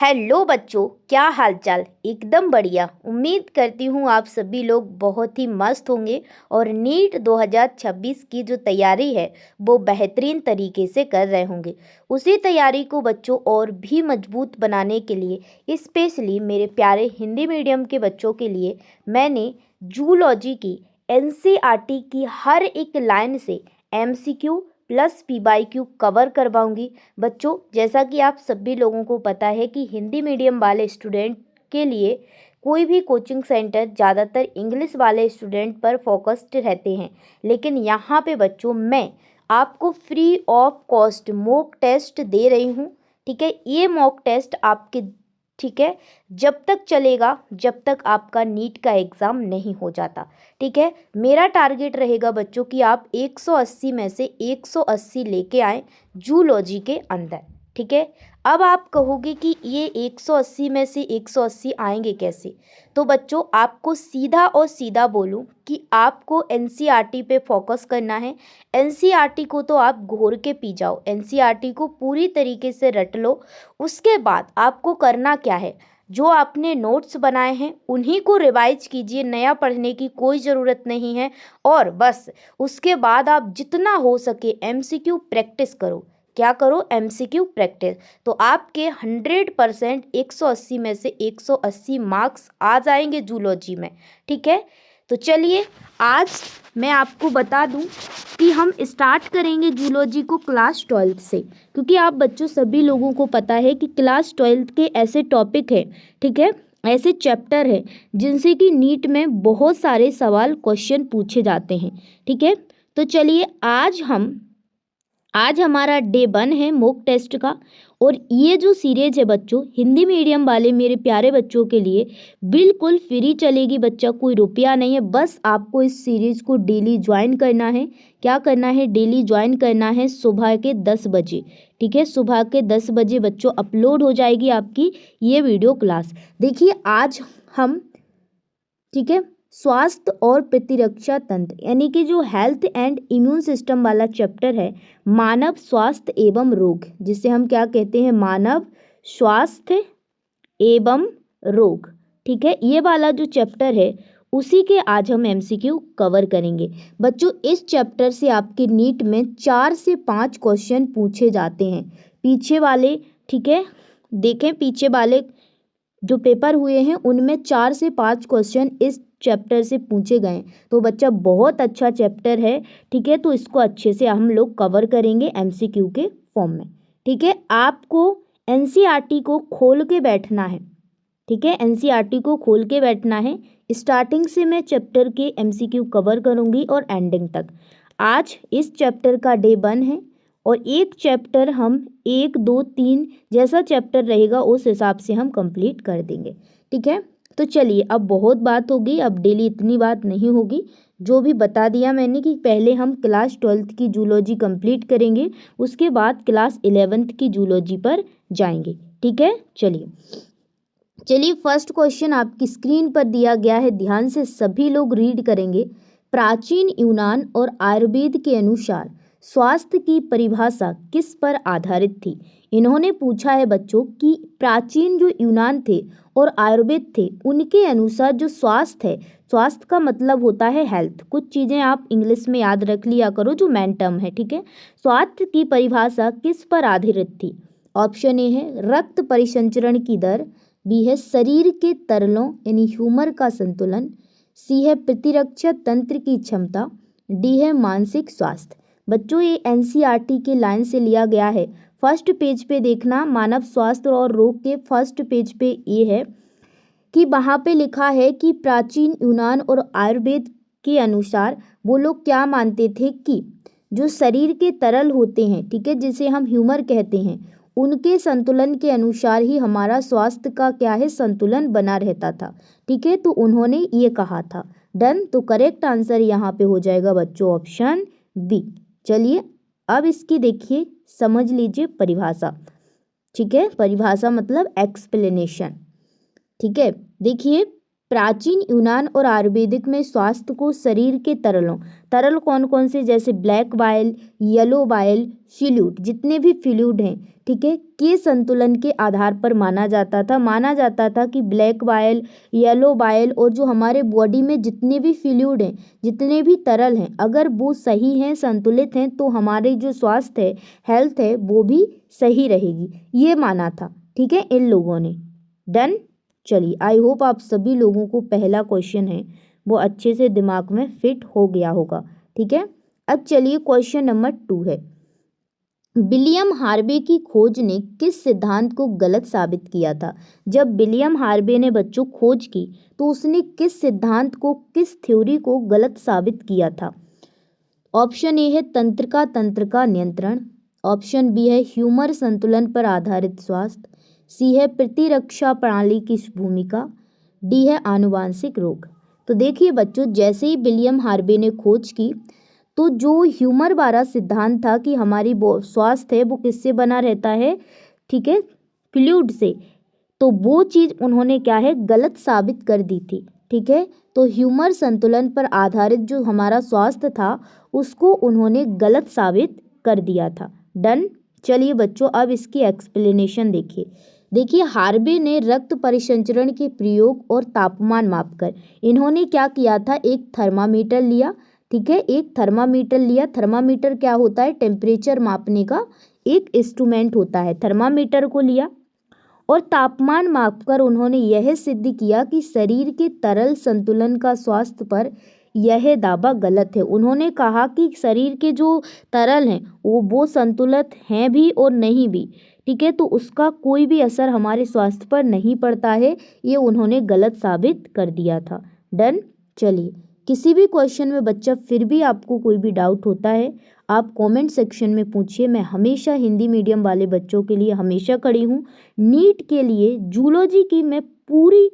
Hello बच्चों, क्या हालचाल। एकदम बढ़िया। उम्मीद करती हूँ आप सभी लोग बहुत ही मस्त होंगे और नीट 2026 की जो तैयारी है वो बेहतरीन तरीके से कर रहे होंगे। उसी तैयारी को बच्चों और भी मजबूत बनाने के लिए स्पेशली मेरे प्यारे हिंदी मीडियम के बच्चों के लिए मैंने जूलॉजी की एनसीईआरटी की हर एक लाइन से एमसीक्यू प्लस पीवाईक्यू कवर करवाऊंगी। बच्चों, जैसा कि आप सभी लोगों को पता है कि हिंदी मीडियम वाले स्टूडेंट के लिए कोई भी कोचिंग सेंटर ज़्यादातर इंग्लिश वाले स्टूडेंट पर फोकस्ड रहते हैं, लेकिन यहाँ पे बच्चों मैं आपको free of cost mock test दे रही हूँ। ठीक है, ये मॉक टेस्ट आपके ठीक है जब तक चलेगा जब तक आपका नीट का एग्ज़ाम नहीं हो जाता। ठीक है, मेरा टारगेट रहेगा बच्चों कि आप 180 में से 180 लेके आएँ जूलॉजी के अंदर। ठीक है, अब आप कहोगे कि ये 180 में से 180 आएंगे कैसे, तो बच्चों आपको सीधा और सीधा बोलूं कि आपको एनसीईआरटी पे फोकस करना है। एनसीईआरटी को तो आप घोर के पी जाओ, एनसीईआरटी को पूरी तरीके से रट लो। उसके बाद आपको करना क्या है, जो आपने नोट्स बनाए हैं उन्हीं को रिवाइज कीजिए, नया पढ़ने की कोई ज़रूरत नहीं है। और बस उसके बाद आप जितना हो सके एमसीक्यू प्रैक्टिस करो। क्या करो? MCQ practice. तो आपके 100% 180 में से 180 मार्क्स आ जाएंगे जूलॉजी में। ठीक है, तो चलिए आज मैं आपको बता दूं कि हम स्टार्ट करेंगे जूलॉजी को क्लास 12 से, क्योंकि आप बच्चों सभी लोगों को पता है कि क्लास 12 के ऐसे टॉपिक हैं, ठीक है, ऐसे चैप्टर है जिनसे कि नीट में बहुत सारे सवाल क्वेश्चन पूछे जाते हैं। ठीक है, तो चलिए आज हमारा डे 1 है मॉक टेस्ट का। और ये जो सीरीज है बच्चों हिंदी मीडियम वाले मेरे प्यारे बच्चों के लिए बिल्कुल फ्री चलेगी। बच्चा कोई रुपया नहीं है, बस आपको इस सीरीज को डेली ज्वाइन करना है। क्या करना है? डेली ज्वाइन करना है सुबह के 10 बजे। ठीक है, सुबह के 10 बजे बच्चों अपलोड हो जाएगी आपकी ये वीडियो क्लास। देखिए आज हम, ठीक है, स्वास्थ्य और प्रतिरक्षा तंत्र यानी कि जो हेल्थ एंड इम्यून सिस्टम वाला चैप्टर है, मानव स्वास्थ्य एवं रोग, जिसे हम क्या कहते हैं? मानव स्वास्थ्य एवं रोग। ठीक है, ये वाला जो चैप्टर है उसी के आज हम एमसीक्यू कवर करेंगे। बच्चों इस चैप्टर से आपके नीट में 4 से 5 क्वेश्चन पूछे जाते हैं पीछे वाले। ठीक है, देखें पीछे वाले जो पेपर हुए हैं उनमें 4 से 5 क्वेश्चन इस चैप्टर से पूछे गए। तो बच्चा बहुत अच्छा चैप्टर है। ठीक है, तो इसको अच्छे से हम लोग कवर करेंगे एमसीक्यू के फॉर्म में। ठीक है, आपको एनसीईआरटी को खोल के बैठना है। ठीक है, एनसीईआरटी को खोल के बैठना है। स्टार्टिंग से मैं चैप्टर के एमसीक्यू कवर करूंगी और एंडिंग तक। आज इस चैप्टर का डे 1 है और एक चैप्टर हम 1 2 3 जैसा चैप्टर रहेगा उस हिसाब से हम कंप्लीट कर देंगे। ठीक है, तो चलिए अब बहुत बात होगी, अब डेली इतनी बात नहीं होगी। जो भी बता दिया मैंने कि पहले हम क्लास 12th की जूलॉजी कंप्लीट करेंगे, उसके बाद क्लास 11th की जूलॉजी पर जाएंगे। ठीक है, चलिए फर्स्ट क्वेश्चन आपकी स्क्रीन पर दिया गया है, ध्यान से सभी लोग रीड करेंगे। प्राचीन यूनान और आयुर्वेद के अनुसार स्वास्थ्य की परिभाषा किस पर आधारित थी? इन्होंने पूछा है बच्चों कि प्राचीन जो यूनान थे और आयुर्वेद थे उनके अनुसार जो स्वास्थ्य है, स्वास्थ्य का मतलब होता है हेल्थ। कुछ चीज़ें आप इंग्लिश में याद रख लिया करो जो मेन टर्म है। ठीक है, स्वास्थ्य की परिभाषा किस पर आधारित थी? ऑप्शन ए है रक्त परिसंचरण की दर, बी है शरीर के तरलों यानी ह्यूमर का संतुलन, सी है प्रतिरक्षा तंत्र की क्षमता, डी है मानसिक स्वास्थ्य। बच्चों ये एनसीईआरटी के लाइन से लिया गया है। फर्स्ट पेज पे देखना, मानव स्वास्थ्य और रोग के फर्स्ट पेज पे ये है कि वहाँ पे लिखा है कि प्राचीन यूनान और आयुर्वेद के अनुसार वो लोग क्या मानते थे कि जो शरीर के तरल होते हैं, ठीक है, जिसे हम ह्यूमर कहते हैं, उनके संतुलन के अनुसार ही हमारा स्वास्थ्य का क्या है? संतुलन बना रहता था। ठीक है, तो उन्होंने ये कहा था। डन, तो करेक्ट आंसर यहाँ पे हो जाएगा बच्चों ऑप्शन बी। चलिए अब इसकी देखिए, समझ लीजिए परिभाषा। ठीक है, परिभाषा मतलब एक्सप्लेनेशन। ठीक है, देखिए प्राचीन यूनान और आयुर्वेदिक में स्वास्थ्य को शरीर के तरल कौन कौन से, जैसे black bile, yellow bile, fluid, जितने भी फ्लूइड हैं, ठीक है, के संतुलन के आधार पर माना जाता था कि ब्लैक बाइल, येलो बाइल और जो हमारे बॉडी में जितने भी फ्लूइड हैं, जितने भी तरल हैं, अगर वो सही हैं, संतुलित हैं, तो हमारे जो स्वास्थ्य है, हेल्थ है, वो भी सही रहेगी, ये माना था, ठीक है, इन लोगों ने। डन। चलिए, आई होप आप सभी लोगों को पहला क्वेश्चन है वो अच्छे से दिमाग में फिट हो गया होगा, ठीक है। अब चलिए क्वेश्चन नंबर 2 है, विलियम हार्वे की खोज ने किस सिद्धांत को गलत साबित किया था। जब विलियम हार्वे ने बच्चों खोज की तो उसने किस सिद्धांत को, किस थ्योरी को गलत साबित किया था। ऑप्शन ए है तंत्र का नियंत्रण, ऑप्शन बी है ह्यूमर संतुलन पर आधारित स्वास्थ्य, सी है प्रतिरक्षा प्रणाली की भूमिका, डी है आनुवांशिक रोग। तो देखिए बच्चों, जैसे ही विलियम हार्वे ने खोज की तो जो ह्यूमर वाला सिद्धांत था कि हमारी स्वास्थ्य है वो किससे बना रहता है, ठीक है, फ्लूइड से, तो वो चीज़ उन्होंने क्या है गलत साबित कर दी थी, ठीक है। तो ह्यूमर संतुलन पर आधारित जो हमारा स्वास्थ्य था उसको उन्होंने गलत साबित कर दिया था। डन। चलिए बच्चों, अब इसकी एक्सप्लेनेशन देखिए हार्वे ने रक्त परिसंचरण के प्रयोग और तापमान मापकर, इन्होंने क्या किया था, एक थर्मामीटर लिया, ठीक है, एक थर्मामीटर लिया। थर्मामीटर क्या होता है, टेम्परेचर मापने का एक इंस्ट्रूमेंट होता है, थर्मामीटर को लिया और तापमान मापकर उन्होंने यह सिद्ध किया कि शरीर के तरल संतुलन का स्वास्थ्य पर यह दावा गलत है। उन्होंने कहा कि शरीर के जो तरल हैं वो संतुलित हैं भी और नहीं भी, ठीक है, तो उसका कोई भी असर हमारे स्वास्थ्य पर नहीं पड़ता है, ये उन्होंने गलत साबित कर दिया था। डन। चलिए, किसी भी क्वेश्चन में बच्चा फिर भी आपको कोई भी डाउट होता है आप कमेंट सेक्शन में पूछिए, मैं हमेशा हिंदी मीडियम वाले बच्चों के लिए हमेशा खड़ी हूँ। नीट के लिए जूलॉजी की मैं पूरी,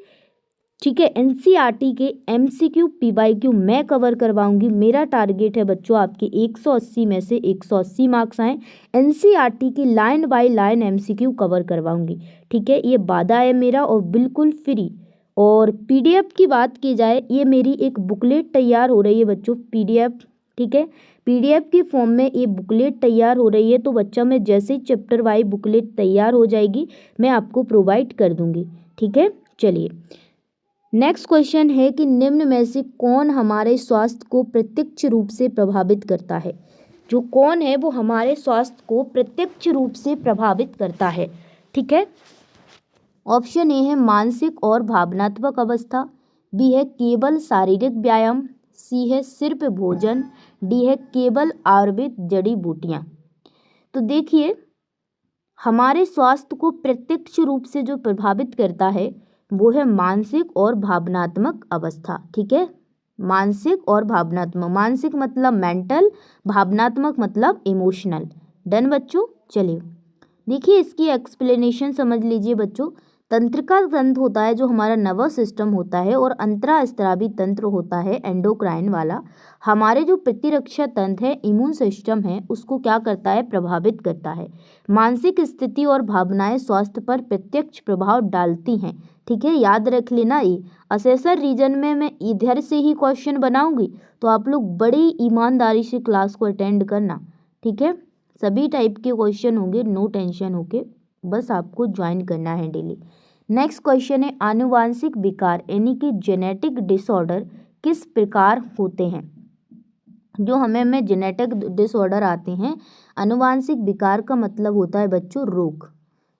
ठीक है, एनसीईआरटी के एमसीक्यू पीवाईक्यू मैं कवर करवाऊंगी। मेरा टारगेट है बच्चों आपके 180 में से 180 मार्क्स आए, एनसीईआरटी की line by line MCQ cover करवाऊंगी, ठीक है, ये वादा है मेरा और बिल्कुल फ्री। और पीडीएफ की बात की जाए, ये मेरी एक बुकलेट तैयार हो रही है बच्चों, पीडीएफ, ठीक है, पीडीएफ के फॉर्म में ये बुकलेट तैयार हो रही है, तो बच्चा मैं जैसे ही चैप्टर वाइज बुकलेट तैयार हो जाएगी मैं आपको प्रोवाइड कर दूंगी, ठीक है। चलिए, नेक्स्ट क्वेश्चन है कि निम्न में से कौन हमारे स्वास्थ्य को प्रत्यक्ष रूप से प्रभावित करता है। जो कौन है वो हमारे स्वास्थ्य को प्रत्यक्ष रूप से प्रभावित करता है, ठीक है। ऑप्शन ए है मानसिक और भावनात्मक अवस्था, बी है केवल शारीरिक व्यायाम, सी है सिर्फ भोजन, डी है केवल आयुर्वेद जड़ी बूटियाँ। तो देखिए, हमारे स्वास्थ्य को प्रत्यक्ष रूप से जो प्रभावित करता है वो है मानसिक और भावनात्मक अवस्था, ठीक है, मानसिक और भावनात्मक, मानसिक मतलब मेंटल, भावनात्मक मतलब इमोशनल। डन बच्चों। चलिए, देखिए इसकी एक्सप्लेनेशन समझ लीजिए बच्चों। तंत्रिका तंत्र होता है जो हमारा नर्वस सिस्टम होता है, और अंतरास्त्रावी तंत्र होता है एंडोक्राइन वाला। हमारे जो प्रतिरक्षा तंत्र है, इम्यून सिस्टम है, उसको क्या करता है, प्रभावित करता है। मानसिक स्थिति और भावनाएं स्वास्थ्य पर प्रत्यक्ष प्रभाव डालती हैं, ठीक है, याद रख लेना। ये असेसर रीजन में मैं इधर से ही क्वेश्चन बनाऊंगी, तो आप लोग बड़ी ईमानदारी से क्लास को अटेंड करना, ठीक है। सभी टाइप के क्वेश्चन होंगे, नो टेंशन होके बस आपको ज्वाइन करना है डेली। नेक्स्ट क्वेश्चन है आनुवांशिक विकार यानी कि जेनेटिक डिसऑर्डर किस प्रकार होते हैं। जो हमें जेनेटिक डिसऑर्डर आते हैं, आनुवांशिक विकार का मतलब होता है बच्चों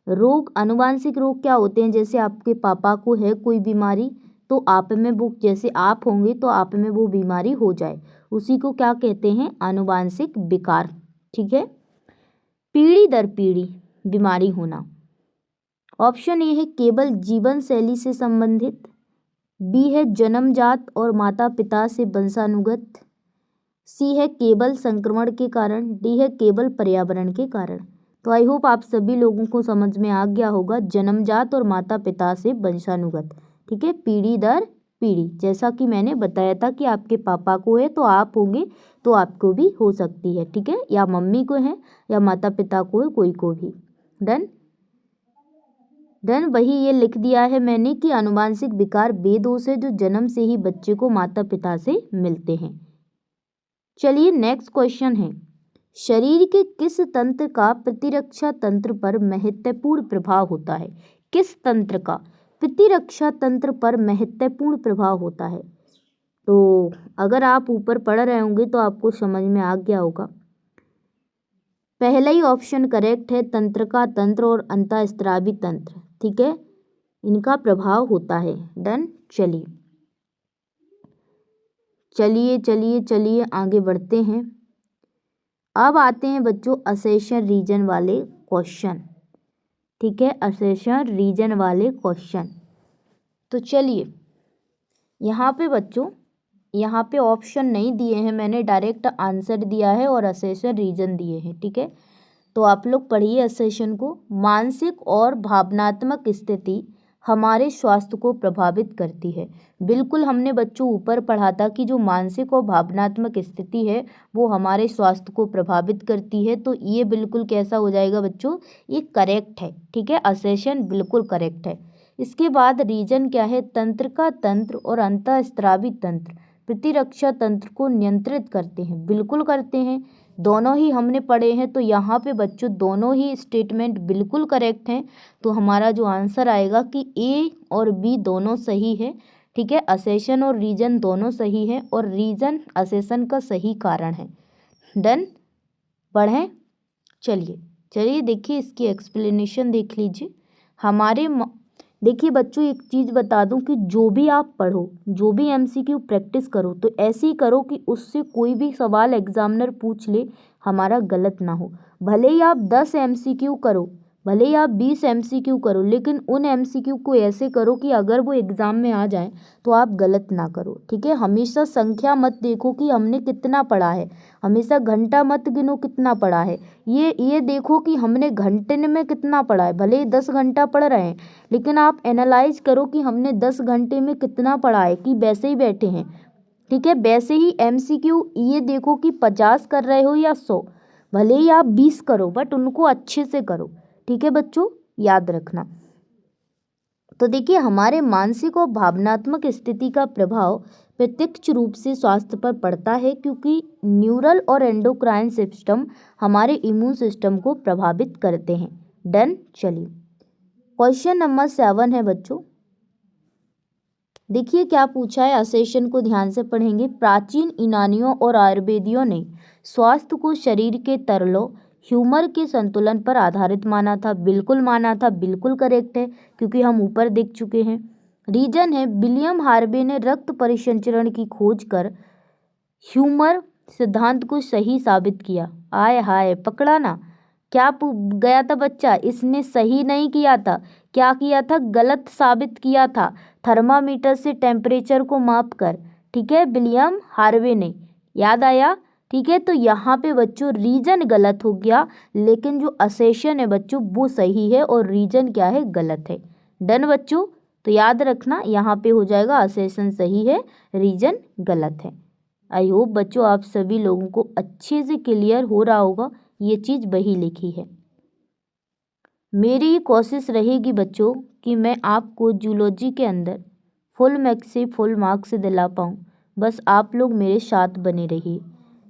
रोग। आनुवांशिक रोग क्या होते हैं, जैसे आपके पापा को है कोई बीमारी तो आप में वो, जैसे आप होंगे तो आप में वो बीमारी हो जाए, उसी को क्या कहते हैं, आनुवांशिक विकार, ठीक है। पीढ़ी दर पीढ़ी बीमारी होना। ऑप्शन ए है केवल जीवन शैली से संबंधित, बी है जन्मजात और माता पिता से वंशानुगत, सी है केवल संक्रमण के कारण, डी है केवल पर्यावरण के कारण। तो आई होप आप सभी लोगों को समझ में आ गया होगा, जन्मजात और माता पिता से वंशानुगत, ठीक है, पीढ़ी दर पीढ़ी। जैसा कि मैंने बताया था कि आपके पापा को है तो आप होंगे तो आपको भी हो सकती है, ठीक है, या मम्मी को है या माता पिता को है, कोई को भी। डन। देन वही ये लिख दिया है मैंने कि आनुवांशिक विकार वे दोष है जो जन्म से ही बच्चे को माता पिता से मिलते हैं। चलिए नेक्स्ट क्वेश्चन है, शरीर के किस तंत्र का प्रतिरक्षा तंत्र पर महत्वपूर्ण प्रभाव होता है? किस तंत्र का प्रतिरक्षा तंत्र पर महत्वपूर्ण प्रभाव होता है? तो अगर आप ऊपर पढ़ रहे होंगे तो आपको समझ में आ गया होगा। पहला ही ऑप्शन करेक्ट है, तंत्रिका तंत्र और अंतःस्रावी तंत्र, ठीक है, इनका प्रभाव होता है। डन। चलिए चलिए चलिए चलिए आगे बढ़ते हैं। अब आते हैं बच्चों असेशन रीजन वाले क्वेश्चन, ठीक है, असेशन रीजन वाले क्वेश्चन। तो चलिए यहाँ पे बच्चों, यहाँ पे ऑप्शन नहीं दिए हैं मैंने, डायरेक्ट आंसर दिया है और असेशन रीजन दिए हैं, ठीक है। तो आप लोग पढ़िए असेशन को। मानसिक और भावनात्मक स्थिति हमारे स्वास्थ्य को प्रभावित करती है। बिल्कुल हमने बच्चों ऊपर पढ़ा था कि जो मानसिक और भावनात्मक स्थिति है वो हमारे स्वास्थ्य को प्रभावित करती है। तो ये बिल्कुल कैसा हो जाएगा बच्चों, ये करेक्ट है, ठीक है, असेशन बिल्कुल करेक्ट है। इसके बाद रीजन क्या है, तंत्रिका तंत्र और अंतःस्रावी तंत्र प्रतिरक्षा तंत्र को नियंत्रित करते हैं। बिल्कुल करते हैं, दोनों ही हमने पढ़े हैं। तो यहाँ पे बच्चों दोनों ही स्टेटमेंट बिल्कुल करेक्ट हैं। तो हमारा जो आंसर आएगा कि ए और बी दोनों सही है, ठीक है, असेशन और रीजन दोनों सही है और रीजन असेशन का सही कारण है। डन। पढ़ें। चलिए चलिए देखिए इसकी एक्सप्लेनेशन देख लीजिए। देखिए बच्चों एक चीज़ बता दूं कि जो भी आप पढ़ो, जो भी एमसीक्यू प्रैक्टिस करो, तो ऐसे ही करो कि उससे कोई भी सवाल एग्जामिनर पूछ ले हमारा गलत ना हो। भले ही आप 10 एमसीक्यू करो, भले ही आप 20 एमसीक्यू करो, लेकिन उन एमसीक्यू को ऐसे करो कि अगर वो एग्ज़ाम में आ जाए तो आप गलत ना करो, ठीक है। हमेशा संख्या मत देखो कि हमने कितना पढ़ा है, हमेशा घंटा मत गिनो कितना पढ़ा है, ये देखो कि हमने घंटे में कितना पढ़ा है। भले ही 10 घंटा पढ़ रहे हैं, लेकिन आप एनालाइज करो कि हमने 10 घंटे में कितना पढ़ा है, कि वैसे ही बैठे हैं, ठीक है। वैसे ही एमसीक्यू ये देखो कि 50 कर रहे हो या 100, भले ही आप 20 करो बट उनको अच्छे से करो, ठीक है बच्चों, याद रखना। तो देखिए हमारे मानसिक और भावनात्मक स्थिति का प्रभाव प्रत्यक्ष रूप से स्वास्थ्य पर पड़ता है, क्योंकि न्यूरल और एंडोक्राइन सिस्टम हमारे इम्यून सिस्टम को प्रभावित करते हैं। डन। चलिए क्वेश्चन नंबर 7 है बच्चों, देखिए क्या पूछा है, असेशन को ध्यान से पढ़ेंगे। प्राचीन यूनानियों और आयुर्वेदियों ने स्वास्थ्य को शरीर के तरलों ह्यूमर के संतुलन पर आधारित माना था। बिल्कुल माना था, बिल्कुल करेक्ट है, क्योंकि हम ऊपर देख चुके हैं। रीजन है विलियम हार्वे ने रक्त परिसंचरण की खोज कर ह्यूमर सिद्धांत को सही साबित किया। आय हाय, पकड़ा ना, क्या गया था बच्चा, इसने सही नहीं किया था, क्या किया था, गलत साबित किया था, थर्मामीटर से टेम्परेचर को माप कर, ठीक है, विलियम हार्वे ने, याद आया, ठीक है। तो यहाँ पे बच्चों रीजन गलत हो गया, लेकिन जो असेशन है बच्चों वो सही है और रीजन क्या है, गलत है। डन बच्चों। तो याद रखना यहाँ पे हो जाएगा असेशन सही है, रीजन गलत है। आई होप बच्चों आप सभी लोगों को अच्छे से क्लियर हो रहा होगा, ये चीज़ वही लिखी है। मेरी कोशिश रहेगी बच्चों कि मैं आपको जूलॉजी के अंदर फुल मार्क्स दिला पाऊँ, बस आप लोग मेरे साथ बने रहिए।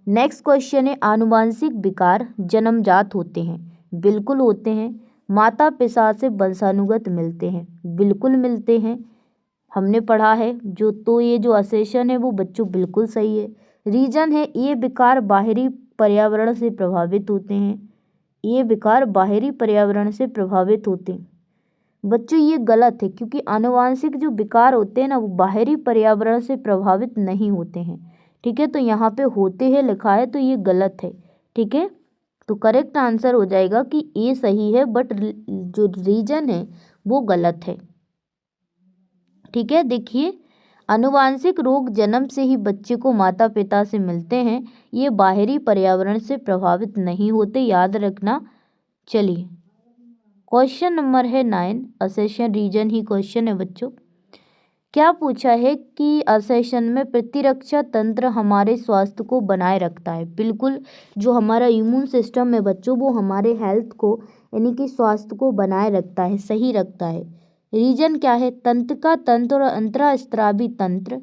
नेक्स्ट क्वेश्चन है, आनुवांशिक विकार जन्मजात होते हैं? बिल्कुल होते हैं। माता पिता से वंशानुगत मिलते हैं? बिल्कुल मिलते हैं, हमने पढ़ा है। तो ये जो असेशन है वो बच्चों बिल्कुल सही है। रीजन है ये विकार बाहरी पर्यावरण से प्रभावित होते हैं, ये विकार बाहरी पर्यावरण से प्रभावित होते हैं। बच्चों ये गलत है, क्योंकि आनुवांशिक जो विकार होते हैं ना वो बाहरी पर्यावरण से प्रभावित नहीं होते हैं, ठीक है। तो यहाँ पे होते हैं लिखा है, तो ये गलत है, ठीक है। तो करेक्ट आंसर हो जाएगा कि ये सही है, बट जो रीजन है वो गलत है, ठीक है। देखिए आनुवांशिक रोग जन्म से ही बच्चे को माता पिता से मिलते हैं, ये बाहरी पर्यावरण से प्रभावित नहीं होते, याद रखना। चलिए क्वेश्चन नंबर है 9, असेशन रीजन ही क्वेश्चन है बच्चों। क्या पूछा है कि असेशन में प्रतिरक्षा तंत्र हमारे स्वास्थ्य को बनाए रखता है। बिल्कुल, जो हमारा इम्यून सिस्टम है बच्चों, वो हमारे हेल्थ को यानी कि स्वास्थ्य को बनाए रखता है, सही रखता है। रीजन क्या है? तंत्रिका तंत्र और अंतःस्रावी तंत्र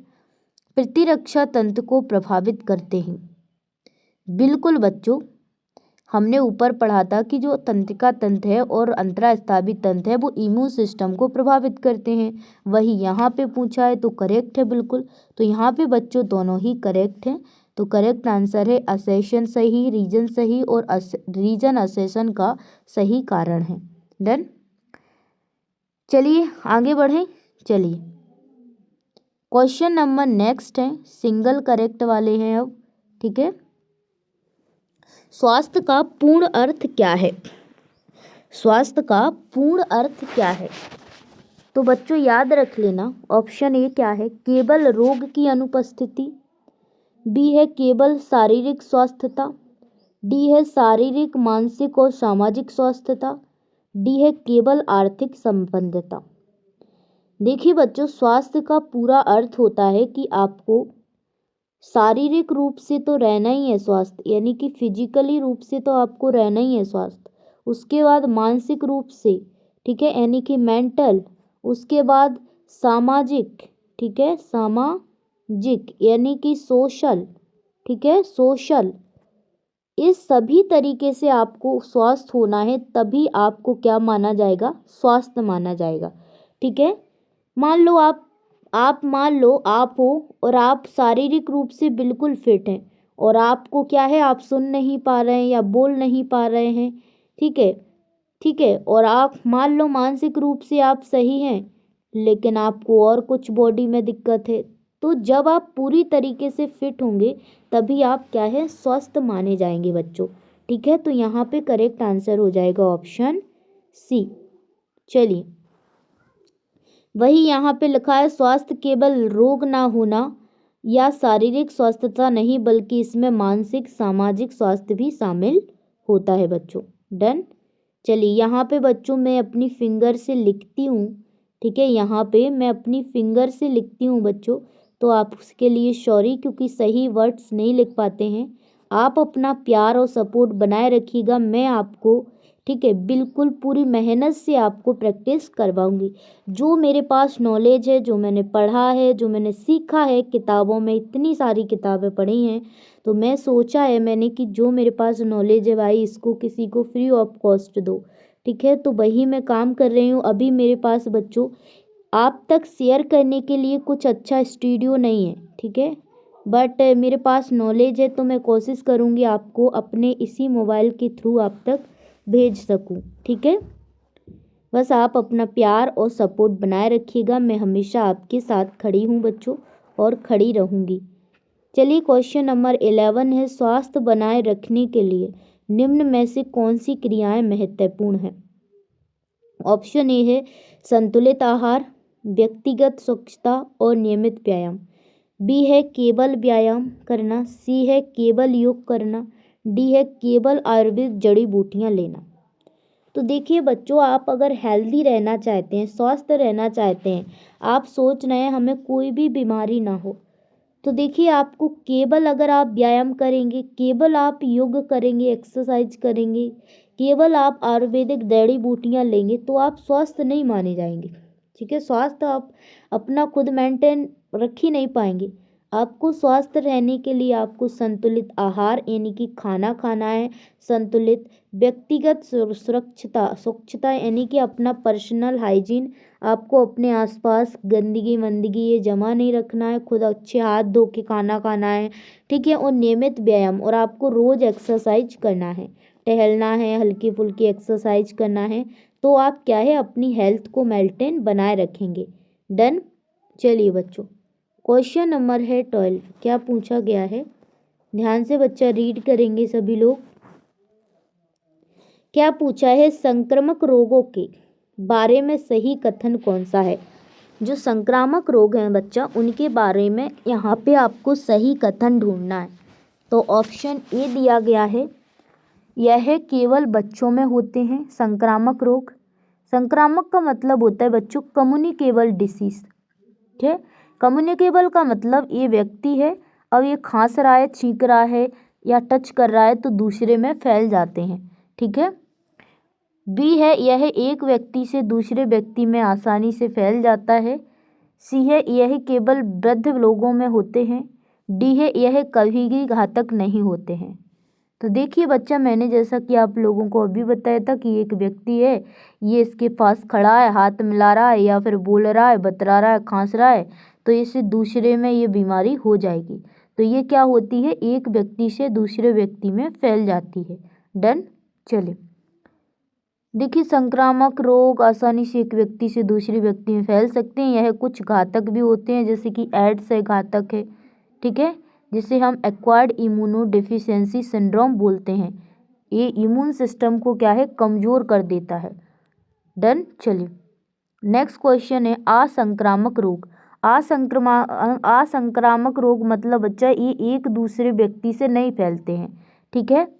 प्रतिरक्षा तंत्र को प्रभावित करते हैं। बिल्कुल बच्चों, हमने ऊपर पढ़ा था कि जो तंत्रिका तंत्र है और अंतःस्रावी तंत्र है वो इम्यून सिस्टम को प्रभावित करते हैं। वही यहाँ पे पूछा है तो करेक्ट है बिल्कुल। तो यहाँ पे बच्चों दोनों ही करेक्ट हैं। तो करेक्ट आंसर है असेशन सही, रीजन सही और रीजन असेशन का सही कारण है। डन। चलिए आगे बढ़ें। चलिए क्वेश्चन नंबर नेक्स्ट है, सिंगल करेक्ट वाले हैं अब। ठीक है, स्वास्थ्य का पूर्ण अर्थ क्या है? स्वास्थ्य का पूर्ण अर्थ क्या है? तो बच्चों याद रख लेना, ऑप्शन ए क्या है? केवल रोग की अनुपस्थिति, बी है केवल शारीरिक स्वस्थता, डी है शारीरिक मानसिक और सामाजिक स्वस्थता, डी है केवल आर्थिक संबद्धता। देखिए बच्चों, स्वास्थ्य का पूरा अर्थ होता है कि आपको शारीरिक रूप से तो रहना ही है स्वस्थ, यानी कि फिजिकली रूप से तो आपको रहना ही है स्वस्थ। उसके बाद मानसिक रूप से, ठीक है, यानी कि मेंटल। उसके बाद सामाजिक, ठीक है, सामाजिक यानी कि सोशल, ठीक है, सोशल। इस सभी तरीके से आपको स्वस्थ होना है, तभी आपको क्या माना जाएगा? स्वास्थ्य माना जाएगा। ठीक है, मान लो आप मान लो आप हो और आप शारीरिक रूप से बिल्कुल फिट हैं और आपको क्या है, आप सुन नहीं पा रहे हैं या बोल नहीं पा रहे हैं। ठीक है, ठीक है, और आप मान लो मानसिक रूप से आप सही हैं लेकिन आपको और कुछ बॉडी में दिक्कत है। तो जब आप पूरी तरीके से फिट होंगे तभी आप क्या है, स्वस्थ माने जाएंगे बच्चों। ठीक है, तो यहाँ पे करेक्ट आंसर हो जाएगा ऑप्शन सी। चलिए, वही यहाँ पे लिखा है, स्वास्थ्य केवल रोग ना होना या शारीरिक स्वस्थता नहीं बल्कि इसमें मानसिक सामाजिक स्वास्थ्य भी शामिल होता है बच्चों। डन। चलिए यहाँ पे बच्चों मैं अपनी फिंगर से लिखती हूँ। ठीक है, यहाँ पे मैं अपनी फिंगर से लिखती हूँ बच्चों, तो आप उसके लिए सॉरी, क्योंकि सही वर्ड्स नहीं लिख पाते हैं। आप अपना प्यार और सपोर्ट बनाए रखिएगा, मैं आपको, ठीक है, बिल्कुल पूरी मेहनत से आपको प्रैक्टिस करवाऊंगी। जो मेरे पास नॉलेज है, जो मैंने पढ़ा है, जो मैंने सीखा है किताबों में, इतनी सारी किताबें पढ़ी हैं, तो मैं सोचा है मैंने कि जो मेरे पास नॉलेज है भाई, इसको किसी को फ्री ऑफ कॉस्ट दो। ठीक है, तो वही मैं काम कर रही हूँ। अभी मेरे पास बच्चों आप तक शेयर करने के लिए कुछ अच्छा स्टूडियो नहीं है, ठीक है, बट मेरे पास नॉलेज है तो मैं कोशिश करूँगी आपको अपने इसी मोबाइल के थ्रू आप तक भेज सकूँ। ठीक है, बस आप अपना प्यार और सपोर्ट बनाए रखिएगा, मैं हमेशा आपके साथ खड़ी हूँ बच्चों और खड़ी रहूँगी। चलिए क्वेश्चन नंबर 11 है, स्वास्थ्य बनाए रखने के लिए निम्न में से कौन सी क्रियाएं महत्वपूर्ण हैं? ऑप्शन ए है संतुलित आहार, व्यक्तिगत स्वच्छता और नियमित व्यायाम, बी है केवल व्यायाम करना, सी है केवल योग करना, डी है केवल आयुर्वेद जड़ी बूटियां लेना। तो देखिए बच्चों, आप अगर हेल्दी रहना चाहते हैं, स्वस्थ रहना चाहते हैं, आप सोच रहे हैं हमें कोई भी बीमारी ना हो, तो देखिए आपको केवल अगर आप व्यायाम करेंगे, केवल आप योग करेंगे, एक्सरसाइज करेंगे, केवल आप आयुर्वेदिक जड़ी बूटियां लेंगे तो आप स्वस्थ नहीं माने जाएंगे। ठीक है, स्वास्थ्य आप अपना खुद मेंटेन रख ही नहीं पाएंगे। आपको स्वस्थ रहने के लिए आपको संतुलित आहार यानी कि खाना खाना है, संतुलित व्यक्तिगत स्वच्छता यानी कि अपना पर्सनल हाइजीन, आपको अपने आसपास गंदगी वंदगी ये जमा नहीं रखना है, खुद अच्छे हाथ धो के खाना खाना है। ठीक है, और नियमित व्यायाम, और आपको रोज़ एक्सरसाइज करना है, टहलना है, हल्की फुल्की एक्सरसाइज करना है, तो आप क्या है अपनी हेल्थ को मेंटेन बनाए रखेंगे। डन। चलिए बच्चों, क्वेश्चन नंबर है 12, क्या पूछा गया है, ध्यान से बच्चा रीड करेंगे सभी लोग। क्या पूछा है, संक्रामक रोगों के बारे में सही कथन कौन सा है? जो संक्रामक रोग हैं बच्चा, उनके बारे में यहाँ पे आपको सही कथन ढूंढना है। तो ऑप्शन ए दिया गया है, यह केवल बच्चों में होते हैं संक्रामक रोग। संक्रामक का मतलब होता है बच्चों कम्युनिकेबल डिसीज। ठीक है। कम्युनिकेबल का मतलब ये व्यक्ति है, अब ये खांस रहा है, छींक रहा है या टच कर रहा है तो दूसरे में फैल जाते हैं। ठीक है। बी है यह एक व्यक्ति से दूसरे व्यक्ति में आसानी से फैल जाता है। सी है यह केवल वृद्ध लोगों में होते हैं। डी है यह कभी भी घातक नहीं होते हैं। तो देखिए बच्चा, मैंने जैसा कि आप लोगों को अभी बताया था कि एक व्यक्ति है, ये इसके पास खड़ा है, हाथ मिला रहा है या फिर बोल रहा है, बतरा रहा है, खांस रहा है, तो इससे दूसरे में ये बीमारी हो जाएगी। तो ये क्या होती है, एक व्यक्ति से दूसरे व्यक्ति में फैल जाती है। डन। चलिए देखिए, संक्रामक रोग आसानी से एक व्यक्ति से दूसरे व्यक्ति में फैल सकते हैं। यह कुछ घातक भी होते हैं, जैसे कि एड्स है, घातक है। ठीक है, जिसे हम एक्वायर्ड इम्यूनो डिफिशियंसी सिंड्रोम बोलते हैं। ये इम्यून सिस्टम को क्या है, कमज़ोर कर देता है। डन। चलिए नेक्स्ट क्वेश्चन है असंक्रामक रोग। असंक्रामक रोग मतलब बच्चा ये एक दूसरे व्यक्ति से नहीं फैलते हैं। ठीक है,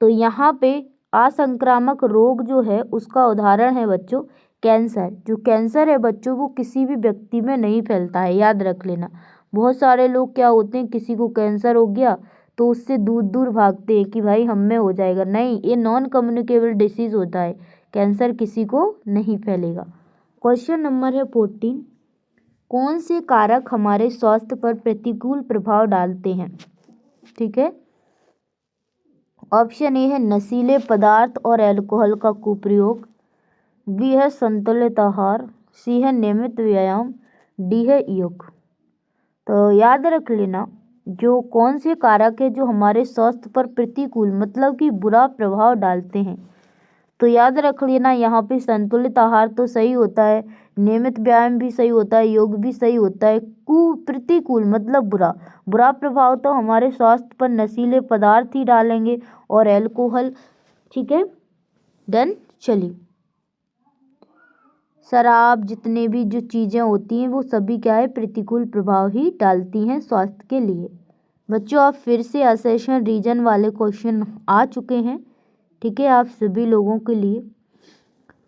तो यहाँ पे असंक्रामक रोग जो है उसका उदाहरण है बच्चों कैंसर। जो कैंसर है बच्चों वो किसी भी व्यक्ति में नहीं फैलता है, याद रख लेना। बहुत सारे लोग क्या होते हैं, किसी को कैंसर हो गया तो उससे दूर दूर भागते हैं कि भाई हम में हो जाएगा। नहीं, ये नॉन कम्युनिकेबल डिसीज़ होता है, कैंसर किसी को नहीं फैलेगा। क्वेश्चन नंबर है 14, कौन से कारक हमारे स्वास्थ्य पर प्रतिकूल प्रभाव डालते हैं। ठीक है, ऑप्शन ए है नशीले पदार्थ और अल्कोहल का कुप्रयोग। बी है संतुलित आहार। सी है नियमित व्यायाम। डी है योग। तो याद रख लेना, जो कौन से कारक है जो हमारे स्वास्थ्य पर प्रतिकूल मतलब कि बुरा प्रभाव डालते हैं। तो याद रख लेना, यहाँ पे संतुलित आहार तो सही होता है, नियमित व्यायाम भी सही होता है, योग भी सही होता है। प्रतिकूल मतलब बुरा, बुरा प्रभाव तो हमारे स्वास्थ्य पर नशीले पदार्थ ही डालेंगे और अल्कोहल। ठीक है, डन। चलिए, शराब जितने भी जो चीज़ें होती हैं वो सभी क्या है, प्रतिकूल प्रभाव ही डालती हैं स्वास्थ्य के लिए। बच्चों अब फिर से असेशन रीजन वाले क्वेश्चन आ चुके हैं। ठीक है, आप सभी लोगों के लिए।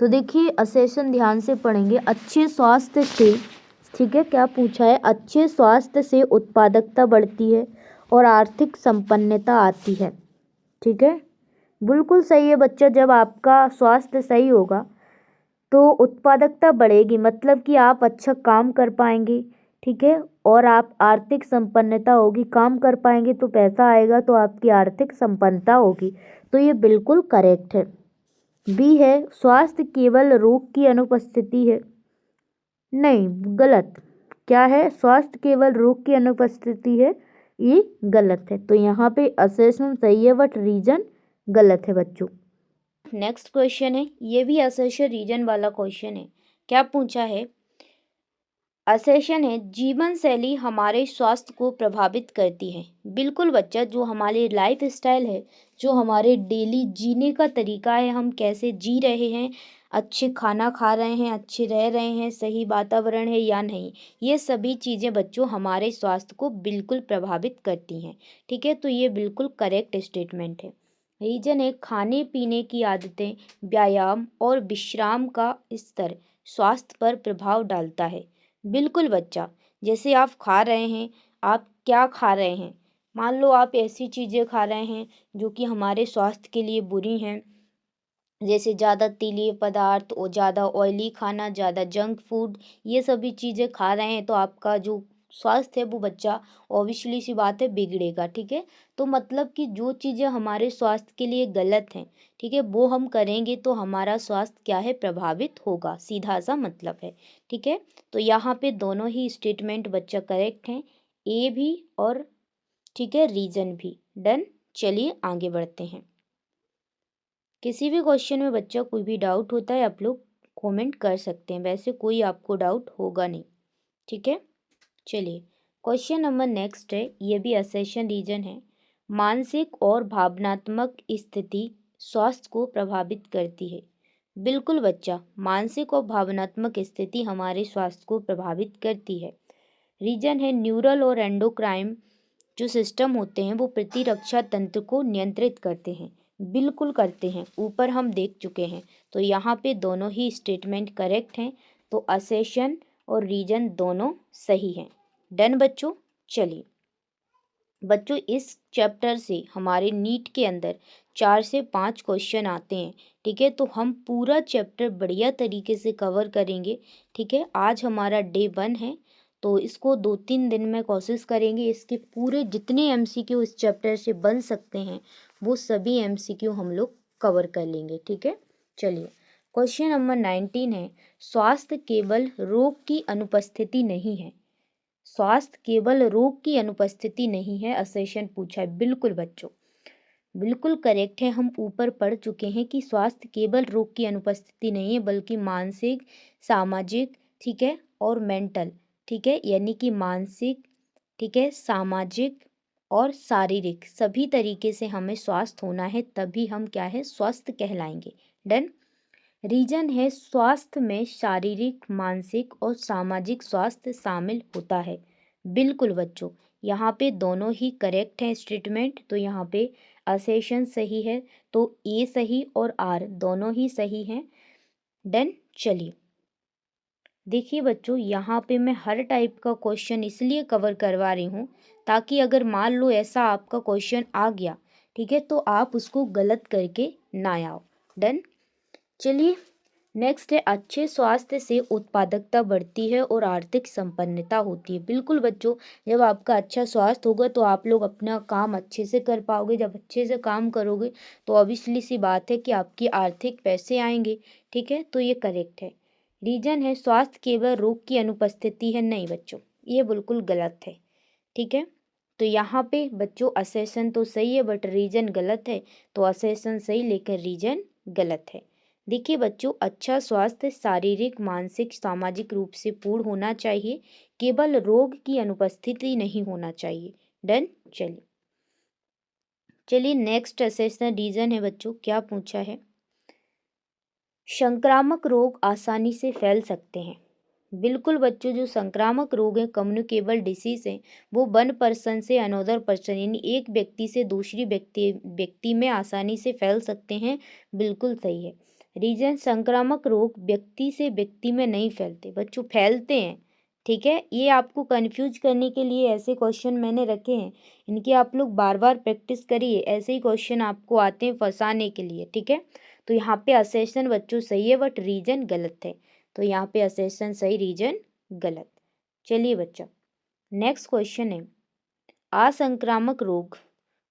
तो देखिए असेशन ध्यान से पढ़ेंगे। अच्छे स्वास्थ्य से, ठीक है, क्या पूछा है, अच्छे स्वास्थ्य से उत्पादकता बढ़ती है और आर्थिक संपन्नता आती है। ठीक है, बिल्कुल सही है बच्चा। जब आपका स्वास्थ्य सही होगा तो उत्पादकता बढ़ेगी, मतलब कि आप अच्छा काम कर पाएंगे। ठीक है, और आप आर्थिक संपन्नता होगी, काम कर पाएंगे तो पैसा आएगा, तो आपकी आर्थिक संपन्नता होगी। तो ये बिल्कुल करेक्ट है। बी है स्वास्थ्य केवल रोग की अनुपस्थिति है। नहीं, गलत। क्या है, स्वास्थ्य केवल रोग की अनुपस्थिति है, ये गलत है। तो यहाँ पे असेसमेंट सही है बट रीजन गलत है बच्चों। नेक्स्ट क्वेश्चन है, ये भी असेशन रीजन वाला क्वेश्चन है। क्या पूछा है, असेशन है जीवन शैली हमारे स्वास्थ्य को प्रभावित करती है। बिल्कुल बच्चा, जो हमारे लाइफ स्टाइल है, जो हमारे डेली जीने का तरीका है, हम कैसे जी रहे हैं, अच्छे खाना खा रहे हैं, अच्छे रह रहे हैं, सही वातावरण है या नहीं, ये सभी चीज़ें बच्चों हमारे स्वास्थ्य को बिल्कुल प्रभावित करती हैं। ठीक है, तो ये बिल्कुल करेक्ट स्टेटमेंट है। रीजन है खाने पीने की आदतें, व्यायाम और विश्राम का स्तर स्वास्थ्य पर प्रभाव डालता है। बिल्कुल बच्चा, जैसे आप खा रहे हैं, आप क्या खा रहे हैं, मान लो आप ऐसी चीज़ें खा रहे हैं जो कि हमारे स्वास्थ्य के लिए बुरी हैं, जैसे ज़्यादा तेलीय पदार्थ और ज़्यादा ऑयली खाना, ज़्यादा जंक फूड, ये सभी चीज़ें खा रहे हैं तो आपका जो स्वास्थ्य है वो बच्चा ऑब्वियसली सी बात है बिगड़ेगा। ठीक है, तो मतलब कि जो चीज़ें हमारे स्वास्थ्य के लिए गलत हैं, ठीक है, वो हम करेंगे तो हमारा स्वास्थ्य क्या है, प्रभावित होगा, सीधा सा मतलब है। ठीक है, तो यहाँ पे दोनों ही स्टेटमेंट बच्चा करेक्ट हैं, ए भी और ठीक है रीजन भी। डन। चलिए आगे बढ़ते हैं। किसी भी क्वेश्चन में बच्चा कोई भी डाउट होता है आप लोग कमेंट कर सकते हैं, वैसे कोई आपको डाउट होगा नहीं। ठीक है, चलिए क्वेश्चन नंबर नेक्स्ट है, ये भी असेशन रीजन है। मानसिक और भावनात्मक स्थिति स्वास्थ्य को प्रभावित करती है। बिल्कुल बच्चा, मानसिक और भावनात्मक स्थिति हमारे स्वास्थ्य को प्रभावित करती है। रीजन है न्यूरल और एंडोक्राइन जो सिस्टम होते हैं वो प्रतिरक्षा तंत्र को नियंत्रित करते हैं। बिल्कुल करते हैं, ऊपर हम देख चुके हैं। तो यहाँ पे दोनों ही स्टेटमेंट करेक्ट हैं। तो असेशन और रीजन दोनों सही हैं। डन बच्चों। चलिए बच्चों, इस चैप्टर से हमारे नीट के अंदर 4 से 5 क्वेश्चन आते हैं। ठीक है, तो हम पूरा चैप्टर बढ़िया तरीके से कवर करेंगे। ठीक है, आज हमारा डे 1 है, तो इसको 2-3 दिन में कोशिश करेंगे इसके पूरे जितने एमसीक्यू इस चैप्टर से बन सकते हैं वो सभी एमसीक्यू हम लोग कवर कर लेंगे। ठीक है, चलिए क्वेश्चन नंबर 19 है, स्वास्थ्य केवल रोग की अनुपस्थिति नहीं है। स्वास्थ्य केवल रोग की अनुपस्थिति नहीं है, असेशन पूछा है। बिल्कुल बच्चों, बिल्कुल करेक्ट है। हम ऊपर पढ़ चुके हैं कि स्वास्थ्य केवल रोग की अनुपस्थिति नहीं है बल्कि मानसिक, सामाजिक, ठीक है, और मेंटल, ठीक है, यानी कि मानसिक, ठीक है, सामाजिक और शारीरिक सभी तरीके से हमें स्वास्थ्य होना है, तभी हम क्या है स्वस्थ कहलाएंगे। डन। रीजन है स्वास्थ्य में शारीरिक, मानसिक और सामाजिक स्वास्थ्य शामिल होता है। बिल्कुल बच्चों, यहाँ पे दोनों ही करेक्ट हैं स्टेटमेंट, तो यहाँ पे असेशन सही है, तो ए सही और आर दोनों ही सही हैं। डन। चलिए देखिए बच्चों, यहाँ पे मैं हर टाइप का क्वेश्चन इसलिए कवर करवा रही हूँ ताकि अगर मान लो ऐसा आपका क्वेश्चन आ गया, ठीक है, तो आप उसको गलत करके ना आओ। डन। चलिए नेक्स्ट है, अच्छे स्वास्थ्य से उत्पादकता बढ़ती है और आर्थिक संपन्नता होती है। बिल्कुल बच्चों, जब आपका अच्छा स्वास्थ्य होगा तो आप लोग अपना काम अच्छे से कर पाओगे। जब अच्छे से काम करोगे तो ऑब्वियसली सी बात है कि आपकी आर्थिक पैसे आएंगे। ठीक है, तो ये करेक्ट है। रीजन है स्वास्थ्य केवल रोग की अनुपस्थिति है। नहीं बच्चों, ये बिल्कुल गलत है। ठीक है, तो यहाँ पे बच्चों असेशन तो सही है बट रीजन गलत है, तो असेशन सही लेकर रीजन गलत है। देखिए बच्चों, अच्छा स्वास्थ्य शारीरिक, मानसिक, सामाजिक रूप से पूर्ण होना चाहिए, केवल रोग की अनुपस्थिति नहीं होना चाहिए। डन। चलिए नेक्स्ट असेशन रीजन है बच्चों, क्या पूछा है, संक्रामक रोग आसानी से फैल सकते हैं। बिल्कुल बच्चों, जो संक्रामक रोग है, कम्युनिकेबल डिसीज है, वो वन पर्सन से अनदर पर्सन यानी एक व्यक्ति से दूसरी व्यक्ति में आसानी से फैल सकते हैं। बिल्कुल सही है। रीजन संक्रामक रोग व्यक्ति से व्यक्ति में नहीं फैलते बच्चों, फैलते हैं। ठीक है, ये आपको कंफ्यूज करने के लिए ऐसे क्वेश्चन मैंने रखे हैं, इनकी आप लोग बार बार प्रैक्टिस करिए, ऐसे ही क्वेश्चन आपको आते हैं फंसाने के लिए। ठीक है, तो यहाँ पे असेशन बच्चों सही है बट रीजन गलत है, तो यहाँ पे असेशन सही, रीजन गलत। चलिए बच्चा, नेक्स्ट क्वेश्चन है, असंक्रामक रोग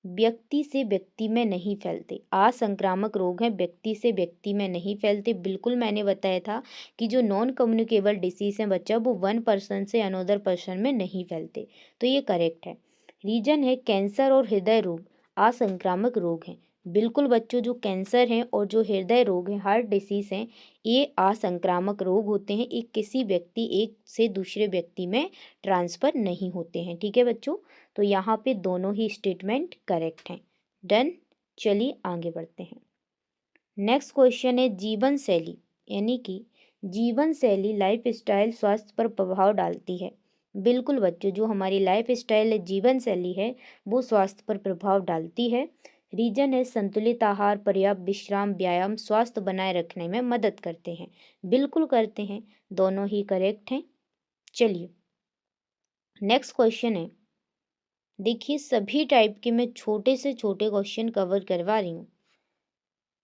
व्यक्ति से व्यक्ति में नहीं फैलते। असंक्रामक रोग है, व्यक्ति से व्यक्ति में नहीं फैलते। बिल्कुल मैंने बताया था कि जो नॉन कम्युनिकेबल डिसीज है बच्चा, वो वन पर्सन से अनदर पर्सन में नहीं फैलते, तो ये करेक्ट है। रीजन है कैंसर और हृदय रोग असंक्रामक रोग हैं। बिल्कुल बच्चों, जो कैंसर हैं और जो हृदय रोग हैं, हार्ट डिसीज हैं, ये असंक्रामक रोग होते हैं। एक किसी व्यक्ति एक से दूसरे व्यक्ति में ट्रांसफ़र नहीं होते हैं। ठीक है बच्चों, तो यहाँ पे दोनों ही स्टेटमेंट करेक्ट हैं। डन। चलिए आगे बढ़ते हैं। नेक्स्ट क्वेश्चन है, जीवन शैली यानी कि जीवन शैली लाइफ स्टाइल स्वास्थ्य पर प्रभाव डालती है। बिल्कुल बच्चों, जो हमारी लाइफ स्टाइल है, जीवन शैली है, वो स्वास्थ्य पर प्रभाव डालती है। रीजन है संतुलित आहार, पर्याप्त विश्राम, व्यायाम स्वास्थ्य बनाए रखने में मदद करते हैं। बिल्कुल करते हैं, दोनों ही करेक्ट हैं। चलिए नेक्स्ट क्वेश्चन है, देखिए सभी टाइप के मैं छोटे से छोटे क्वेश्चन कवर करवा रही हूँ।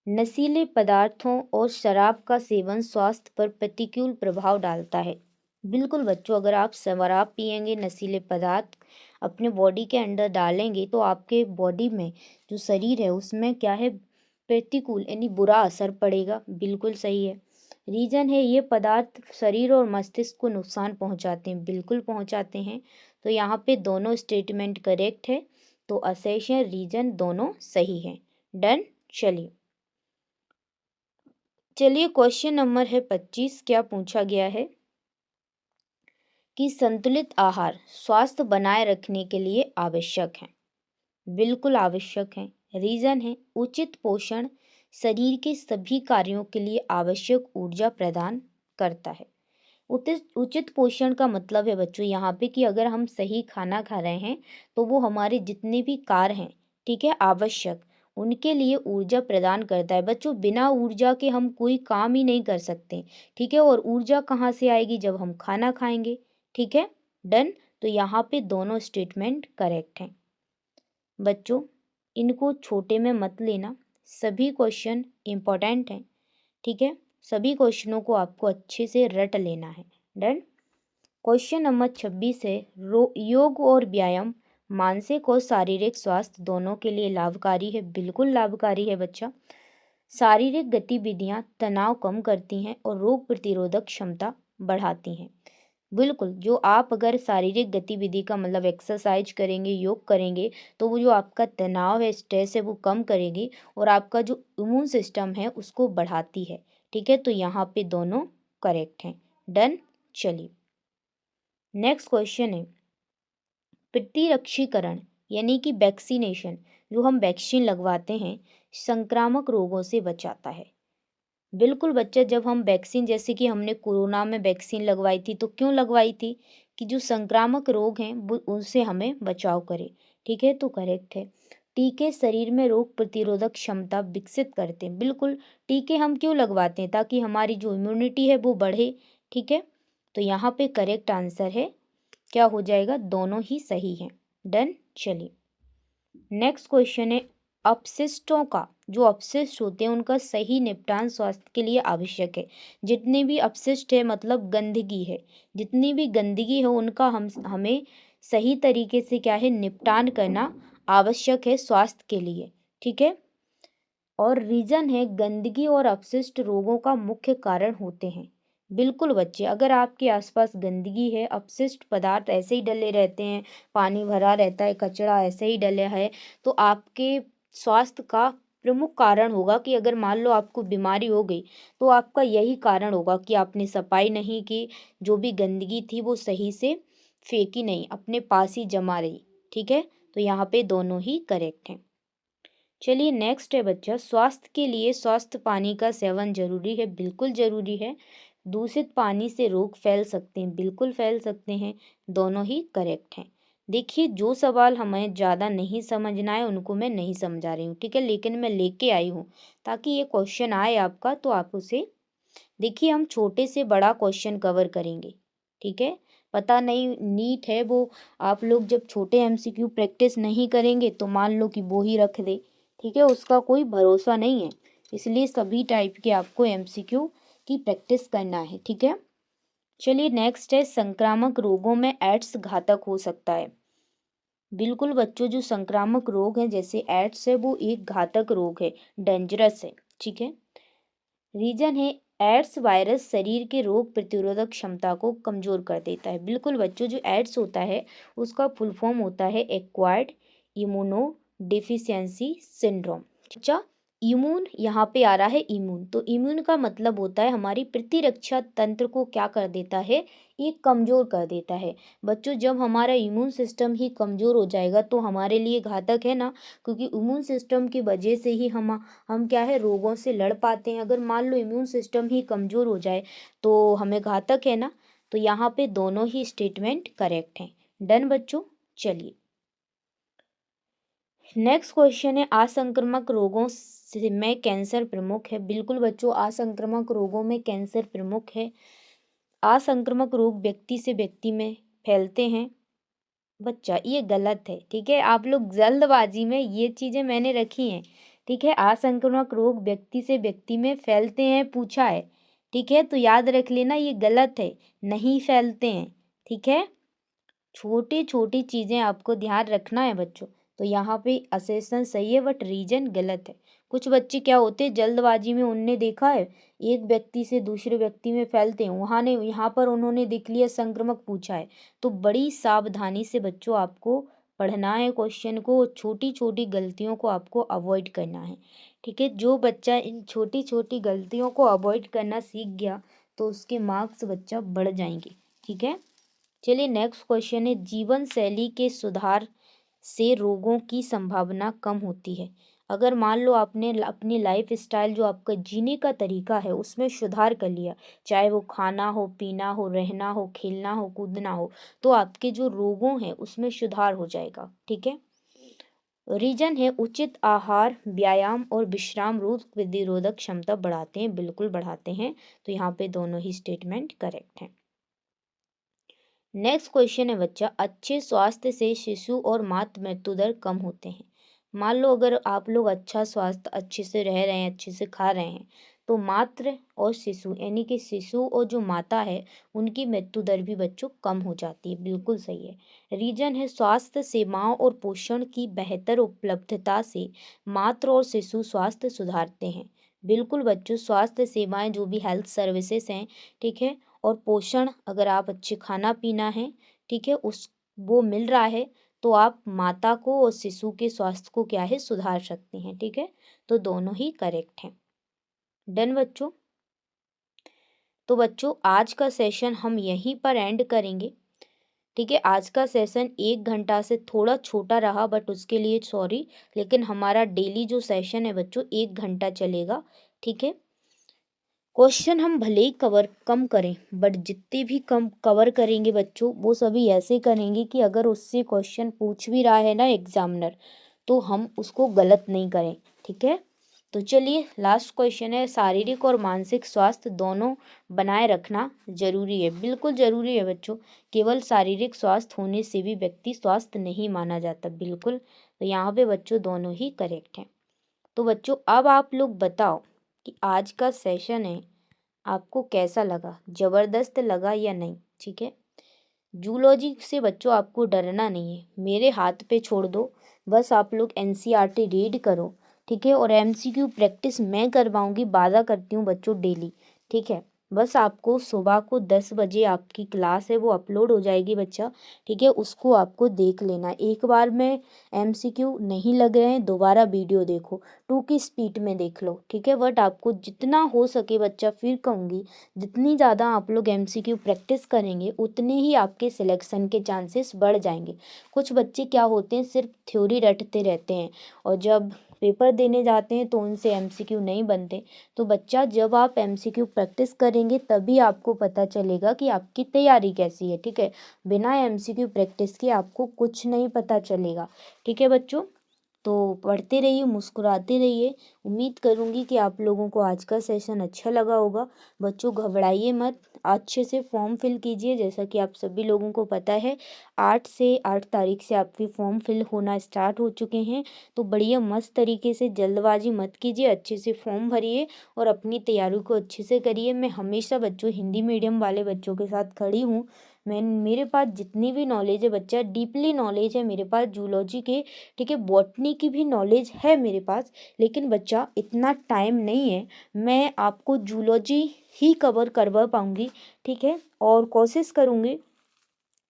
नशीले पदार्थों और शराब का सेवन स्वास्थ्य पर प्रतिकूल प्रभाव डालता है। बिल्कुल बच्चों, अगर आप शराब पिएंगे, नशीले पदार्थ अपने बॉडी के अंदर डालेंगे तो आपके बॉडी में जो शरीर है उसमें क्या है प्रतिकूल यानी बुरा असर पड़ेगा। बिल्कुल सही है। रीजन है ये पदार्थ शरीर और मस्तिष्क को नुकसान पहुंचाते हैं। बिल्कुल पहुंचाते हैं, तो यहाँ पे दोनों स्टेटमेंट करेक्ट है, तो असेशन रीजन दोनों सही है। डन। चलिए क्वेश्चन नंबर है 25, क्या पूछा गया है कि संतुलित आहार स्वास्थ्य बनाए रखने के लिए आवश्यक है। बिल्कुल आवश्यक है। रीजन है उचित पोषण शरीर के सभी कार्यों के लिए आवश्यक ऊर्जा प्रदान करता है। उचित पोषण का मतलब है बच्चों यहाँ पे कि अगर हम सही खाना खा रहे हैं तो वो हमारे जितने भी कार्य हैं, ठीक है, आवश्यक, उनके लिए ऊर्जा प्रदान करता है। बच्चों बिना ऊर्जा के हम कोई काम ही नहीं कर सकते, ठीक है। और ऊर्जा कहाँ से आएगी? जब हम खाना खाएंगे, ठीक है। डन। तो यहाँ पे दोनों स्टेटमेंट करेक्ट हैं। बच्चों इनको छोटे में मत लेना, सभी क्वेश्चन इम्पोर्टेंट हैं, ठीक है। सभी क्वेश्चनों को आपको अच्छे से रट लेना है। डन। क्वेश्चन नंबर 26 है, योग और व्यायाम मानसिक और शारीरिक स्वास्थ्य दोनों के लिए लाभकारी है। बिल्कुल लाभकारी है बच्चा। शारीरिक गतिविधियां तनाव कम करती हैं और रोग प्रतिरोधक क्षमता बढ़ाती हैं। बिल्कुल, जो आप अगर शारीरिक गतिविधि का मतलब एक्सरसाइज करेंगे, योग करेंगे, तो वो जो आपका तनाव है, स्ट्रेस है, वो कम करेगी और आपका जो इम्यून सिस्टम है उसको बढ़ाती है, ठीक है। तो यहाँ पे दोनों करेक्ट हैं। डन। चलिए नेक्स्ट क्वेश्चन है, प्रतिरक्षीकरण यानी कि वैक्सीनेशन, जो हम वैक्सीन लगवाते हैं, संक्रामक रोगों से बचाता है। बिल्कुल बच्चा, जब हम वैक्सीन, जैसे कि हमने कोरोना में वैक्सीन लगवाई थी, तो क्यों लगवाई थी? कि जो संक्रामक रोग हैं वो उनसे हमें बचाव करे, ठीक है। तो करेक्ट है। टीके शरीर में रोग प्रतिरोधक क्षमता विकसित करते हैं। बिल्कुल, टीके हम क्यों लगवाते हैं? ताकि हमारी जो इम्यूनिटी है वो बढ़े, ठीक है। तो यहाँ पे करेक्ट आंसर है, क्या हो जाएगा? दोनों ही सही हैं। डन। चलिए नेक्स्ट क्वेश्चन है, अपशिष्टों का, जो अपशिष्ट होते हैं उनका सही निपटान स्वास्थ्य के लिए आवश्यक है। जितने भी अपशिष्ट है मतलब गंदगी है, जितनी भी गंदगी है उनका हमें सही तरीके से क्या है, निपटान करना आवश्यक है स्वास्थ्य के लिए, ठीक है। और रीजन है, गंदगी और अपशिष्ट रोगों का मुख्य कारण होते हैं। बिल्कुल बच्चे, अगर आपके आसपास गंदगी है, अपशिष्ट पदार्थ ऐसे ही डले रहते हैं, पानी भरा रहता है, कचरा ऐसे ही डला है, तो आपके स्वास्थ्य का प्रमुख कारण होगा कि अगर मान लो आपको बीमारी हो गई, तो आपका यही कारण होगा कि आपने सफाई नहीं की, जो भी गंदगी थी वो सही से फेंकी नहीं, अपने पास ही जमा रही, ठीक है। तो यहाँ पे दोनों ही करेक्ट हैं। चलिए नेक्स्ट है बच्चा, स्वास्थ्य के लिए स्वस्थ पानी का सेवन जरूरी है। बिल्कुल जरूरी है। दूषित पानी से रोग फैल सकते हैं। बिल्कुल फैल सकते हैं। दोनों ही करेक्ट हैं। देखिए, जो सवाल हमें ज़्यादा नहीं समझना है उनको मैं नहीं समझा रही हूँ, ठीक है, लेकिन मैं लेके आई हूँ ताकि ये क्वेश्चन आए आपका तो आप उसे देखिए। हम छोटे से बड़ा क्वेश्चन कवर करेंगे, ठीक है। पता नहीं, नीट है वो, आप लोग जब छोटे एमसीक्यू प्रैक्टिस नहीं करेंगे तो मान लो कि वो ही रख दे, ठीक है, उसका कोई भरोसा नहीं है। इसलिए सभी टाइप के आपको एमसीक्यू की प्रैक्टिस करना है, ठीक है। चलिए नेक्स्ट है, संक्रामक रोगों में एड्स घातक हो सकता है। बिल्कुल बच्चों, जो संक्रामक रोग है जैसे एड्स है वो एक घातक रोग है, डेंजरस है, ठीक है। रीजन है, एड्स वायरस शरीर के रोग प्रतिरोधक क्षमता को कमजोर कर देता है। बिल्कुल बच्चों, जो एड्स होता है उसका फुल फॉर्म होता है एक्वायर्ड इम्यूनो डिफिशियंसी सिंड्रोम। अच्छा, इम्यून यहाँ पे आ रहा है, इम्यून, तो इम्यून का मतलब होता है हमारी प्रतिरक्षा तंत्र को क्या कर देता है, ये कमजोर कर देता है। बच्चों, जब हमारा इम्यून सिस्टम ही कमजोर हो जाएगा तो हमारे लिए घातक है ना, क्योंकि इम्यून सिस्टम की वजह से ही हम क्या है, रोगों से लड़ पाते हैं। अगर मान लो इम्यून सिस्टम ही कमजोर हो जाए तो हमें घातक है ना। तो यहाँ पे दोनों ही स्टेटमेंट करेक्ट हैं। डन बच्चों। चलिए नेक्स्ट क्वेश्चन है, असंक्रामक रोगों में कैंसर प्रमुख है। बिल्कुल बच्चों, असंक्रामक रोगों में कैंसर प्रमुख है। असंक्रामक रोग व्यक्ति से व्यक्ति में फैलते हैं। बच्चा ये गलत है, ठीक है, आप लोग जल्दबाजी में ये चीज़ें मैंने रखी हैं, ठीक है। असंक्रामक रोग व्यक्ति से व्यक्ति में फैलते हैं पूछा है, ठीक है, तो याद रख लेना ये गलत है, नहीं फैलते हैं, ठीक है। छोटी छोटी चीज़ें आपको ध्यान रखना है बच्चों। तो यहाँ पे असेसन सही है बट रीजन गलत है। कुछ बच्चे क्या होते हैं, जल्दबाजी में उनने देखा है एक व्यक्ति से दूसरे व्यक्ति में फैलते हैं, वहाँ ने यहाँ पर उन्होंने देख लिया संक्रामक पूछा है। तो बड़ी सावधानी से बच्चों आपको पढ़ना है क्वेश्चन को, छोटी छोटी गलतियों को आपको अवॉइड करना है, ठीक है। जो बच्चा इन छोटी छोटी गलतियों को अवॉइड करना सीख गया तो उसके मार्क्स बच्चा बढ़ जाएंगे, ठीक है। चलिए नेक्स्ट क्वेश्चन है, जीवन शैली के सुधार से रोगों की संभावना कम होती है। अगर मान लो आपने अपनी लाइफ स्टाइल, जो आपका जीने का तरीका है उसमें सुधार कर लिया, चाहे वो खाना हो, पीना हो, रहना हो, खेलना हो, कूदना हो, तो आपके जो रोगों हैं उसमें सुधार हो जाएगा, ठीक है। रीजन है उचित आहार, व्यायाम और विश्राम रोग प्रतिरोधक क्षमता बढ़ाते हैं, बिल्कुल बढ़ाते हैं। तो यहाँ पे दोनों ही स्टेटमेंट करेक्ट हैं। नेक्स्ट क्वेश्चन है बच्चा, अच्छे स्वास्थ्य से शिशु और मातृ मृत्यु दर कम होते हैं। मान लो अगर आप लोग अच्छा स्वास्थ्य अच्छे से रह रहे हैं, अच्छे से खा रहे हैं, तो मातृ और शिशु यानी कि शिशु और जो माता है उनकी मृत्यु दर भी बच्चों कम हो जाती है, बिल्कुल सही है। रीजन है स्वास्थ्य सेवाओं और पोषण की बेहतर उपलब्धता से मातृ और शिशु स्वास्थ्य सुधारते हैं। बिल्कुल बच्चों, स्वास्थ्य सेवाएं जो भी हेल्थ सर्विसेज हैं, ठीक है, और पोषण अगर आप अच्छे खाना पीना है, ठीक है, उस वो मिल रहा है तो आप माता को और शिशु के स्वास्थ्य को क्या है सुधार सकते हैं, ठीक है। तो दोनों ही करेक्ट हैं। डन बच्चों। तो बच्चों आज का सेशन हम यहीं पर एंड करेंगे, ठीक है। आज का सेशन 1 घंटा से थोड़ा छोटा रहा, बट उसके लिए सॉरी, लेकिन हमारा डेली जो सेशन है बच्चों 1 घंटा चलेगा, ठीक है। क्वेश्चन हम भले ही कम करें, बट जितने भी कम कवर करेंगे बच्चों वो सभी ऐसे करेंगे कि अगर उससे क्वेश्चन पूछ भी रहा है ना एग्जामिनर, तो हम उसको गलत नहीं करें, ठीक है। तो चलिए लास्ट क्वेश्चन है, शारीरिक और मानसिक स्वास्थ्य दोनों बनाए रखना जरूरी है। बिल्कुल जरूरी है बच्चों, केवल शारीरिक स्वास्थ्य होने से भी व्यक्ति स्वस्थ नहीं माना जाता, बिल्कुल। तो यहाँ पे बच्चों दोनों ही करेक्ट हैं। तो बच्चों अब आप लोग बताओ कि आज का सेशन है आपको कैसा लगा, ज़बरदस्त लगा या नहीं, ठीक है। जूलॉजी से बच्चों आपको डरना नहीं है, मेरे हाथ पे छोड़ दो, बस आप लोग एनसीईआरटी रीड करो, ठीक है, और एमसीक्यू प्रैक्टिस मैं करवाऊंगी, वादा करती हूँ बच्चों डेली, ठीक है। बस आपको सुबह को 10 बजे आपकी क्लास है वो अपलोड हो जाएगी बच्चा, ठीक है, उसको आपको देख लेना। एक बार में एमसीक्यू नहीं लग रहे हैं, दोबारा वीडियो देखो, 2 की स्पीड में देख लो, ठीक है। बट आपको जितना हो सके बच्चा, फिर कहूँगी, जितनी ज़्यादा आप लोग एमसीक्यू प्रैक्टिस करेंगे उतने ही आपके सिलेक्शन के चांसेस बढ़ जाएंगे। कुछ बच्चे क्या होते हैं सिर्फ थ्योरी रटते रहते हैं और जब पेपर देने जाते हैं तो उनसे एमसीक्यू नहीं बनते। तो बच्चा जब आप एमसीक्यू प्रैक्टिस करेंगे तभी आपको पता चलेगा कि आपकी तैयारी कैसी है, ठीक है। बिना एमसीक्यू प्रैक्टिस के आपको कुछ नहीं पता चलेगा, ठीक है बच्चों। तो पढ़ते रहिए, मुस्कुराते रहिए। उम्मीद करूँगी कि आप लोगों को आज का सेशन अच्छा लगा होगा। बच्चों घबराइए मत, अच्छे से फॉर्म फिल कीजिए। जैसा कि आप सभी लोगों को पता है 8 तारीख से आपके फॉर्म फिल होना स्टार्ट हो चुके हैं। तो बढ़िया मस्त तरीके से जल्दबाजी मत कीजिए, अच्छे से फॉर्म भरिए और अपनी तैयारी को अच्छे से करिए। मैं हमेशा बच्चों हिंदी मीडियम वाले बच्चों के साथ खड़ी हूँ। मेरे पास जितनी भी नॉलेज है बच्चा, डीपली नॉलेज है मेरे पास जूलॉजी के, ठीक है, बॉटनी की भी नॉलेज है मेरे पास, लेकिन बच्चा इतना टाइम नहीं है मैं आपको जूलॉजी ही कवर करवा पाऊँगी, ठीक है। और कोशिश करूँगी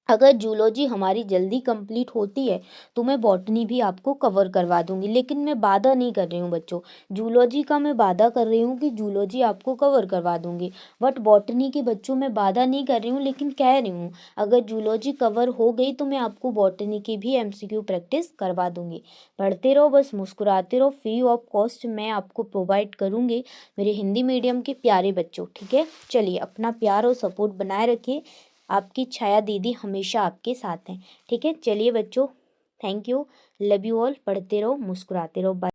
अगर जूलॉजी हमारी जल्दी कंप्लीट होती है तो मैं बॉटनी भी आपको कवर करवा दूंगी, लेकिन मैं वादा नहीं कर रही हूँ बच्चों, जूलॉजी का मैं वादा कर रही हूँ कि जूलॉजी आपको कवर करवा दूंगी। बट बॉटनी के बच्चों मैं वादा नहीं कर रही हूँ, लेकिन कह रही हूँ अगर जूलॉजी कवर हो गई तो मैं आपको बॉटनी की भी एमसीक्यू प्रैक्टिस करवा दूंगी। पढ़ते रहो, बस मुस्कुराते रहो, फ्री ऑफ कॉस्ट मैं आपको प्रोवाइड करूँगी मेरे हिंदी मीडियम के प्यारे बच्चों, ठीक है। चलिए अपना प्यार और सपोर्ट बनाए रखिए, आपकी छाया दीदी हमेशा आपके साथ हैं, ठीक है। चलिए बच्चों, thank you, love you all, पढ़ते रहो, मुस्कुराते रहो, बाय।